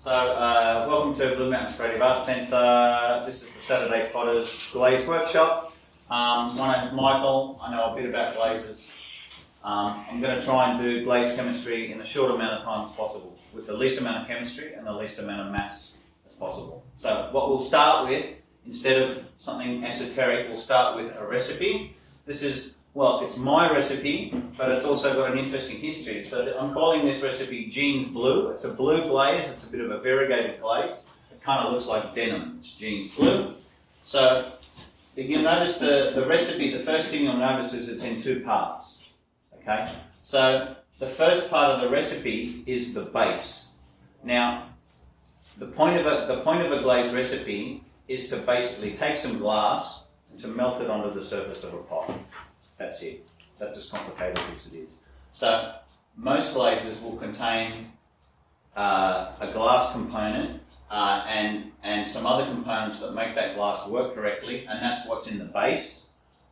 Welcome to Blue Mountains Creative Arts Centre. This is the Saturday Potters Glaze Workshop. My name is Michael. I know a bit about glazes. I'm going to try and do glaze chemistry in the short amount of time as possible, with the least amount of chemistry and the least amount of maths as possible. So what we'll start with, instead of something esoteric, we'll start with a recipe. This is, well, it's my recipe, but it's also got an interesting history. So I'm calling this recipe Jeans Blue. It's a blue glaze. It's a bit of a variegated glaze. It kind of looks like denim. It's Jeans Blue. So you'll notice the recipe, the first thing you'll notice is it's in two parts. Okay? So the first part of the recipe is the base. Now, the point of a glaze recipe is to basically take some glass and to melt it onto the surface of a pot. That's it. That's as complicated as it is. So most glazes will contain a glass component and some other components that make that glass work correctly, and that's what's in the base.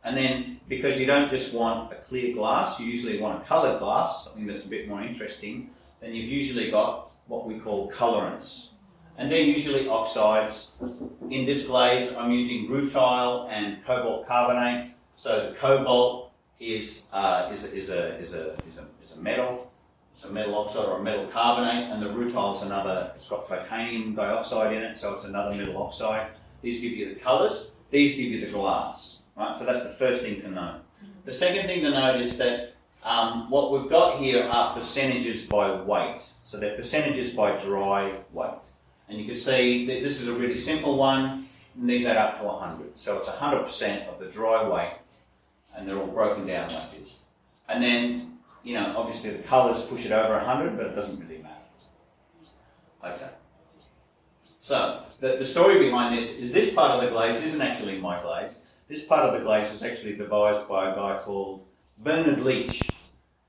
And then, because you don't just want a clear glass, you usually want a coloured glass, something that's a bit more interesting, then you've usually got what we call colorants. And they're usually oxides. In this glaze, I'm using rutile and cobalt carbonate. So the cobalt is a metal. It's a metal oxide or a metal carbonate, and the rutile is another. It's got titanium dioxide in it, so it's another metal oxide. These give you the colours. These give you the glass. Right. So that's the first thing to know. The second thing to note is that what we've got here are percentages by weight. So they're percentages by dry weight. And you can see that this is a really simple one, and these add up to 100. So it's 100% of the dry weight, and they're all broken down like this. And then, you know, obviously the colours push it over 100, but it doesn't really matter. Okay. So the story behind this is this part of the glaze isn't actually my glaze. This part of the glaze was actually devised by a guy called Bernard Leach.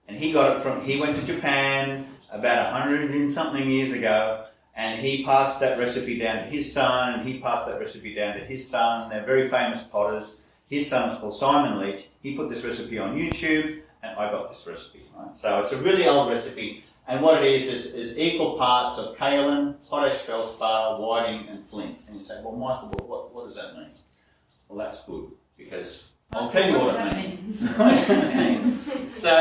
And he got it from, he went to Japan about 100 and something years ago, and he passed that recipe down to his son, and he passed that recipe down to his son. They're very famous potters. His son's called Simon Leach. He put this recipe on YouTube, and I got this recipe. Right? So it's a really old recipe, and what it is equal parts of kaolin, potash feldspar, whiting, and flint. And you say, well, Michael, what does that mean? Well, that's good, because I'll tell you what it means. So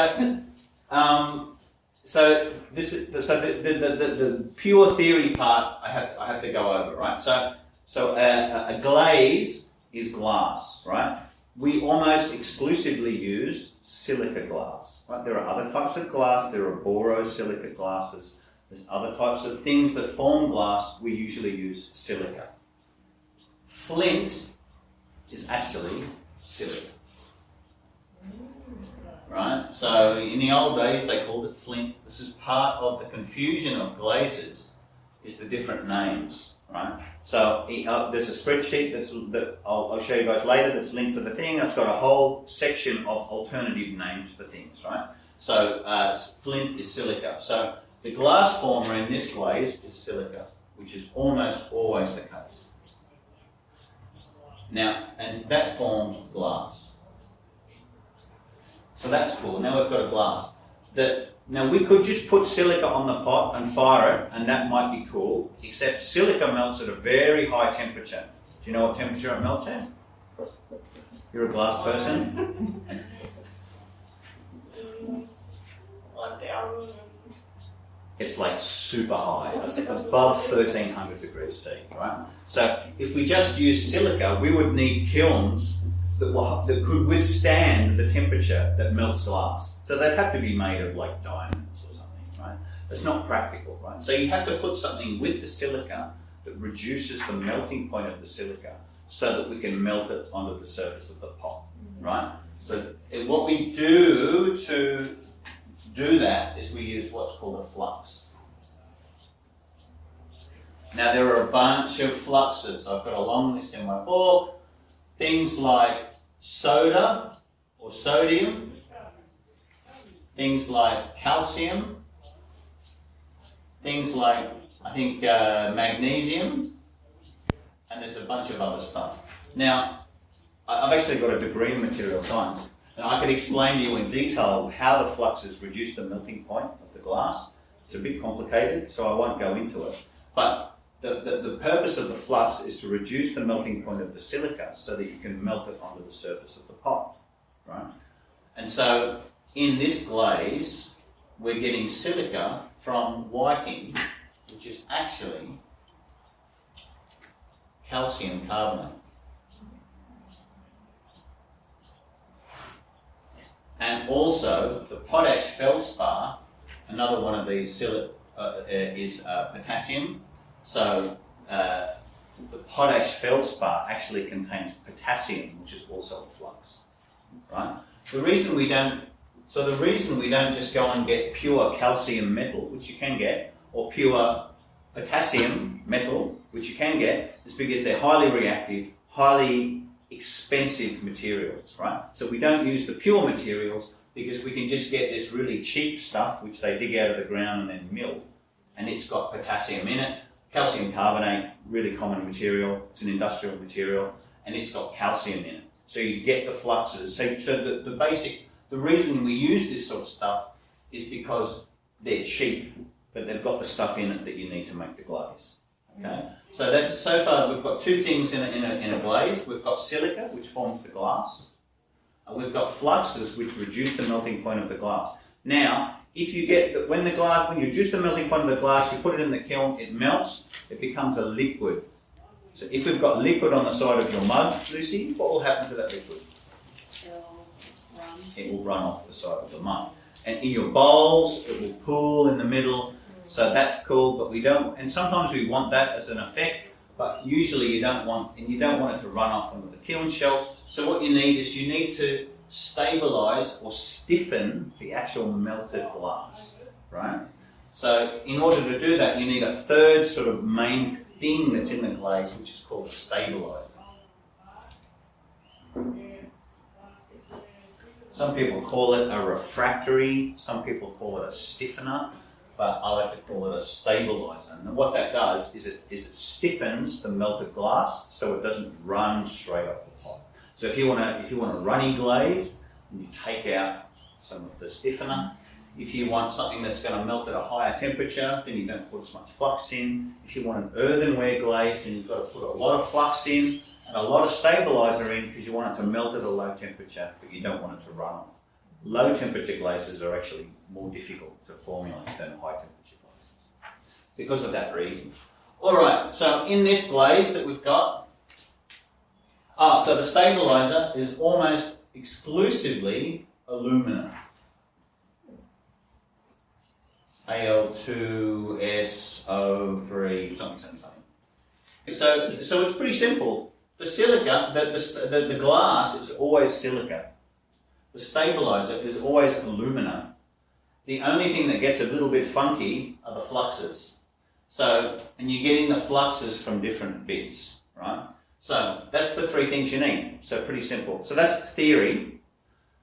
the pure theory part I have to go over, right? So a glaze is glass, right? We almost exclusively use silica glass, right? There are other types of glass. There are borosilicate glasses. There's other types of things that form glass. We usually use silica. Flint is actually silica. Right? So in the old days they called it flint. This is part of the confusion of glazes, is the different names, right? So there's a spreadsheet that I'll show you guys later that's linked to the thing. It's got a whole section of alternative names for things, right? So flint is silica. So the glass former in this glaze is silica, which is almost always the case. Now, and that forms glass. So that's cool. Now we've got a glass. Now we could just put silica on the pot and fire it, and that might be cool, except silica melts at a very high temperature. Do you know what temperature it melts at? You're a glass person? 1,000. It's like super high. It's like above 1300 degrees C, right? So if we just use silica, we would need kilns that could withstand the temperature that melts glass. So they'd have to be made of like diamonds or something, right? It's not practical, right? So you have to put something with the silica that reduces the melting point of the silica so that we can melt it onto the surface of the pot, right? So what we do to do that is we use what's called a flux. Now there are a bunch of fluxes. I've got a long list in my book. Things like soda or sodium, things like calcium, things like, I think, magnesium, and there's a bunch of other stuff. Now, I've actually got a degree in material science, and I could explain to you in detail how the fluxes reduce the melting point of the glass. It's a bit complicated, so I won't go into it. But the purpose of the flux is to reduce the melting point of the silica so that you can melt it onto the surface of the pot, right? And so in this glaze, we're getting silica from whiting, which is actually calcium carbonate. And also the potash feldspar, another one of these is potassium. So the potash feldspar actually contains potassium, which is also a flux, right? The reason we don't just go and get pure calcium metal, which you can get, or pure potassium metal, which you can get, is because they're highly reactive, highly expensive materials, right? So we don't use the pure materials because we can just get this really cheap stuff which they dig out of the ground and then mill, and it's got potassium in it. Calcium carbonate, really common material, it's an industrial material, and it's got calcium in it. So you get the fluxes. So the reason we use this sort of stuff is because they're cheap, but they've got the stuff in it that you need to make the glaze. Okay, so that's so far we've got two things in a glaze. We've got silica, which forms the glass, and we've got fluxes, which reduce the melting point of the glass. Now, if you get when you reduce the melting point of the glass, you put it in the kiln, it melts, it becomes a liquid. So if we've got liquid on the side of your mug, Lucy, what will happen to that liquid? It will run off the side of the mug. And in your bowls, it will pool in the middle. So that's cool, but we don't, and sometimes we want that as an effect, but usually you don't want it to run off onto the kiln shelf. So what you need is you need to stabilize or stiffen the actual melted glass, right? So in order to do that, you need a third sort of main thing that's in the glaze, which is called a stabilizer. Some people call it a refractory, some people call it a stiffener, but I like to call it a stabilizer. And what that does is it stiffens the melted glass so it doesn't run straight off the pot. So if you want a runny glaze, you take out some of the stiffener. If you want something that's going to melt at a higher temperature, then you don't put as much flux in. If you want an earthenware glaze, then you've got to put a lot of flux in and a lot of stabilizer in because you want it to melt at a low temperature, but you don't want it to run off. Low temperature glazes are actually more difficult to formulate than high temperature glazes because of that reason. Alright, so in this glaze that we've got, so the stabilizer is almost exclusively alumina. Al2SO3 something. So it's pretty simple. The silica, the glass is always silica. The stabilizer is always alumina. The only thing that gets a little bit funky are the fluxes. So, and you're getting the fluxes from different bits, right? So that's the three things you need. So pretty simple. So that's the theory.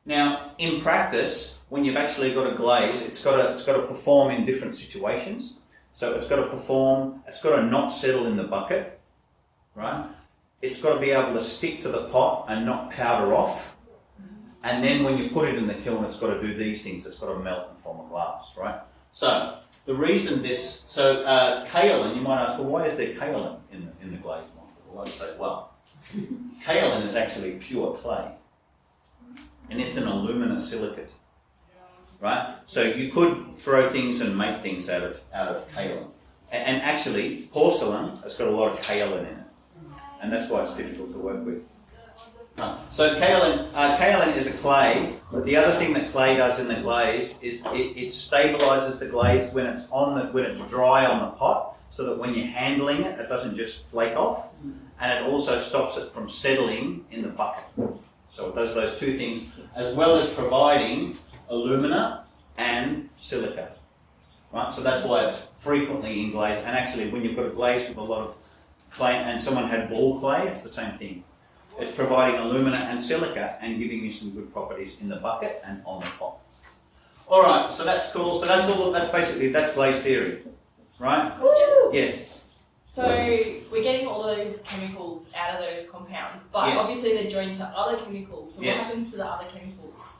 Now, in practice, when you've actually got a glaze, it's got to perform in different situations. So it's got to not settle in the bucket, right? It's got to be able to stick to the pot and not powder off. And then when you put it in the kiln, it's got to do these things. It's got to melt and form a glass, right? So the reason kaolin, you might ask, well, why is there kaolin in the glaze model? Well, I'd say, well, kaolin is actually pure clay, and it's an alumina silicate, right? So you could throw things and make things out of kaolin, and actually porcelain has got a lot of kaolin in it, and that's why it's difficult to work with. So kaolin is a clay, but the other thing that clay does in the glaze is it stabilizes the glaze when it's dry on the pot, so that when you're handling it, it doesn't just flake off, and it also stops it from settling in the bucket. So it does those two things, as well as providing alumina and silica. Right? So that's why it's frequently in glaze, and actually when you've got a glaze with a lot of clay and someone had ball clay, it's the same thing. It's providing alumina and silica and giving you some good properties in the bucket and on the pot. All right, so that's cool. So that's glaze theory, right? Woo! Yes. So we're getting all of those chemicals out of those compounds, but yes. Obviously they're joined to other chemicals. So yes. What happens to the other chemicals?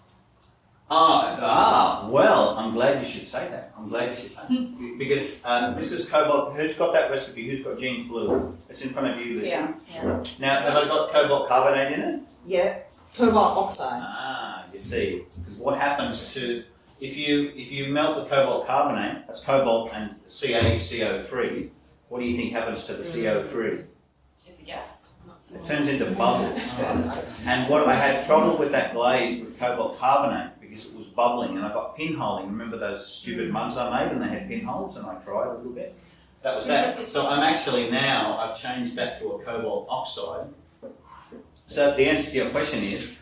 Well, I'm glad you should say that. Because Mrs. Cobalt, who's got that recipe? Who's got Jean's blue? It's in front of you, Lucy. Yeah. Now, have I got cobalt carbonate in it? Yeah. Cobalt oxide. You see, because what happens to if you melt the cobalt carbonate, that's cobalt and CaCO3. What do you think happens to the CO3? It's a gas. It turns into bubbles. And what I had trouble with that glaze with cobalt carbonate because it was bubbling and I got pinholing. Remember those stupid mugs I made and they had pinholes and I cried a little bit? That was that. So I've changed that to a cobalt oxide. So the answer to your question is,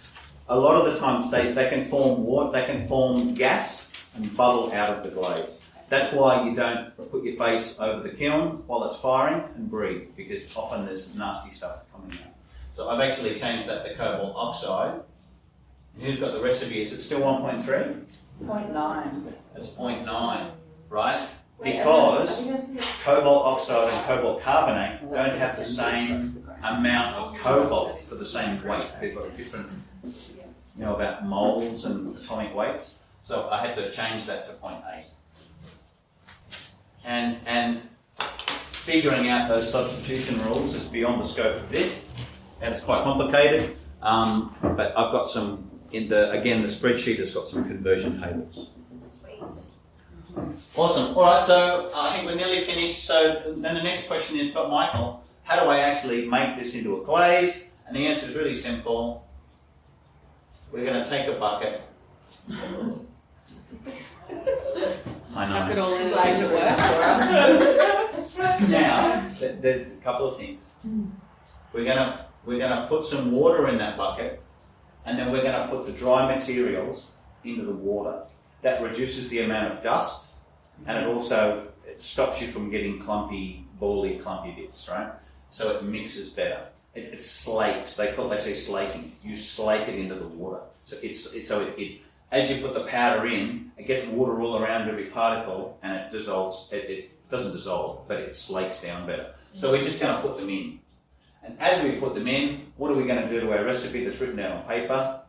a lot of the times they can form water, they can form gas and bubble out of the glaze. That's why you don't put your face over the kiln while it's firing and breathe, because often there's nasty stuff coming out. So I've actually changed that to cobalt oxide. And who's got the recipe? Is it still 1.3? 0.9. It's 0.9, right? Because cobalt oxide and cobalt carbonate don't have the same amount of cobalt for the same weight. They've got a different, about moles and atomic weights. So I had to change that to 0.8. And figuring out those substitution rules is beyond the scope of this, and it's quite complicated. But I've got some the spreadsheet has got some conversion tables. Sweet. Awesome. All right, so I think we're nearly finished. So then the next question is, but Michael, how do I actually make this into a glaze? And the answer is really simple. We're going to take a bucket. I know. Chuck it all in like it works for us. Now, there's a couple of things. We're gonna put some water in that bucket, and then we're gonna put the dry materials into the water. That reduces the amount of dust, and it also stops you from getting clumpy bits, right? So it mixes better. It slakes. They say slaking. You slake it into the water. So as you put the powder in, it gets water all around every particle, and it dissolves. It doesn't dissolve, but it slakes down better. So we're just going to put them in. And as we put them in, what are we going to do to our recipe that's written down on paper?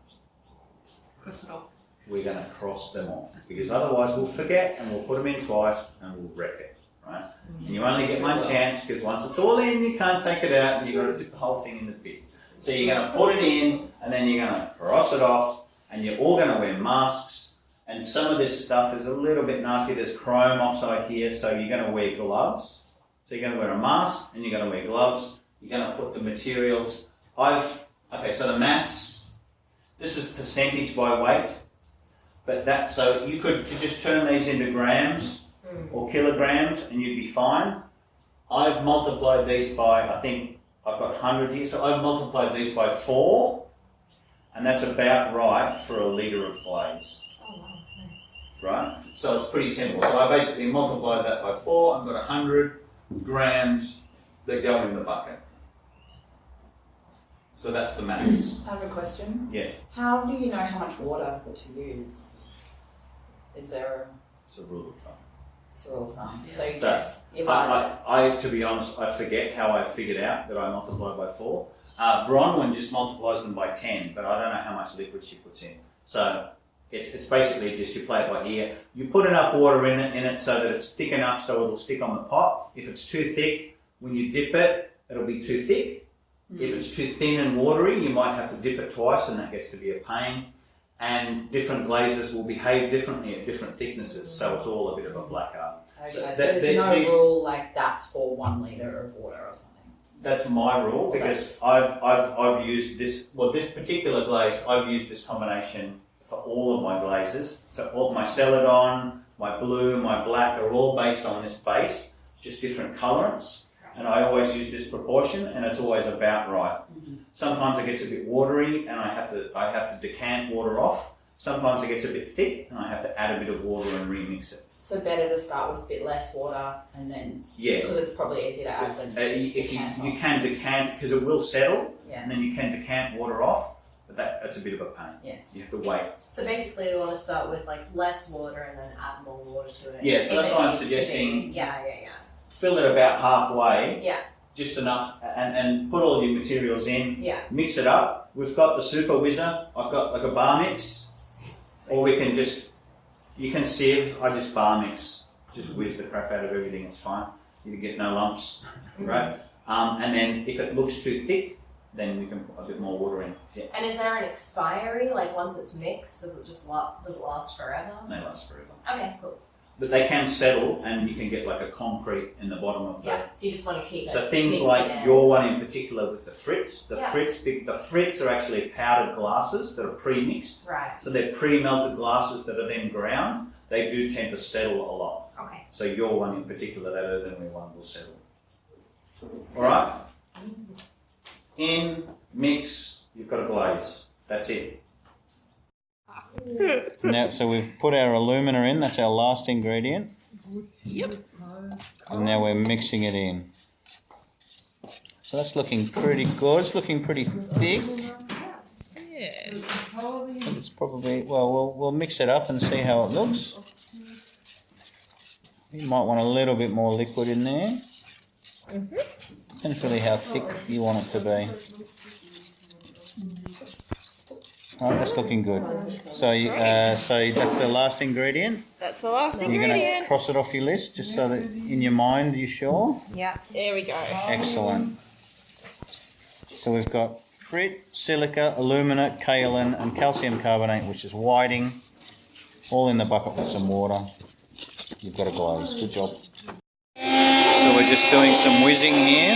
Cross it off. We're going to cross them off, because otherwise we'll forget and we'll put them in twice and we'll wreck it, right? And you only get one chance, because once it's all in, you can't take it out, and you've got to tip the whole thing in the bin. So you're going to put it in, and then you're going to cross it off, and you're all going to wear masks. And some of this stuff is a little bit nasty. There's chrome oxide here, so you're going to wear gloves. So you're going to wear a mask, and you're going to wear gloves. You're going to put the materials. So the maths, this is percentage by weight. But so you could just turn these into grams or kilograms, and you'd be fine. I've multiplied these by, I think I've got 100 here, so I've multiplied these by 4. And that's about right for a litre of glaze. Oh wow, nice. Right? So it's pretty simple. So I basically multiplied that by 4. I've got 100 grams that go in the bucket. So that's the maths. I have a question. Yes. How do you know how much water to use? Is there It's a rule of thumb. a rule of thumb? So you So guess you buy I, to be honest, I forget how I figured out that I multiplied by 4. Bronwyn just multiplies them by 10, but I don't know how much liquid she puts in. So it's basically just you play it by ear. You put enough water in it so that it's thick enough so it'll stick on the pot. If it's too thick, when you dip it, it'll be too thick. If it's too thin and watery, you might have to dip it twice, and that gets to be a pain. And different glazes will behave differently at different thicknesses, so it's all a bit of a black art. Okay, so there's no rule like that's for 1 litre of water or something? That's my rule, because I've used this, this particular glaze, I've used this combination for all of my glazes. So all my Celadon, my blue, my black are all based on this base, just different colorants. And I always use this proportion, and it's always about right. Sometimes it gets a bit watery, and I have to decant water off. Sometimes it gets a bit thick, and I have to add a bit of water and remix it. So better to start with a bit less water, and then because it's probably easier to add than if you can decant, because it will settle, Yeah. and then you can decant water off. But that's a bit of a pain. Yeah. You have to wait. So basically we want to start with like less water and then add more water to it. Yeah, so if that's it why I'm needs to suggesting- be. Yeah. Fill it about halfway. Yeah. Just enough, and put all your materials in. Yeah. Mix it up. We've got the Super Whizzer. I've got like a bar mix. Or we can just, you can sieve, I just bar mix, just whiz the crap out of everything, it's fine. You get no lumps, right? And then if it looks too thick, then we can put a bit more water in. Yeah. And is there an expiry? Like once it's mixed, does it just does it last forever? They last forever. Okay, cool. But they can settle, and you can get like a concrete in the bottom of the. Yeah. So you just want to keep it. So things mixed like in. your one in particular with the frits, the Yeah. frits are actually powdered glasses that are pre-mixed. Right. So they're pre-melted glasses that are then ground. They do tend to settle a lot. Okay. So your one in particular, that earthenware one, will settle. All right. In, mix, you've got a glaze. That's it. Now, so we've put our alumina in. That's our last ingredient. Yep. And now we're mixing it in. So that's looking pretty good. It's looking pretty thick. Yeah. It's probably, well, we'll mix it up and see how it looks. You might want a little bit more liquid in there. Depends really how thick you want it to be. Alright, that's looking good. So, so that's the last ingredient. That's the last You're going to ingredient. cross it off your list, just so that in your mind you're sure. Yeah. There we go. Excellent. So we've got frit, silica, alumina, kaolin, and calcium carbonate, which is whiting, all in the bucket with some water. You've got a glaze. Good job. So we're just doing some whizzing here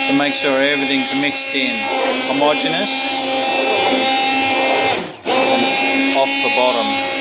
to make sure everything's mixed in, homogeneous, and off the bottom.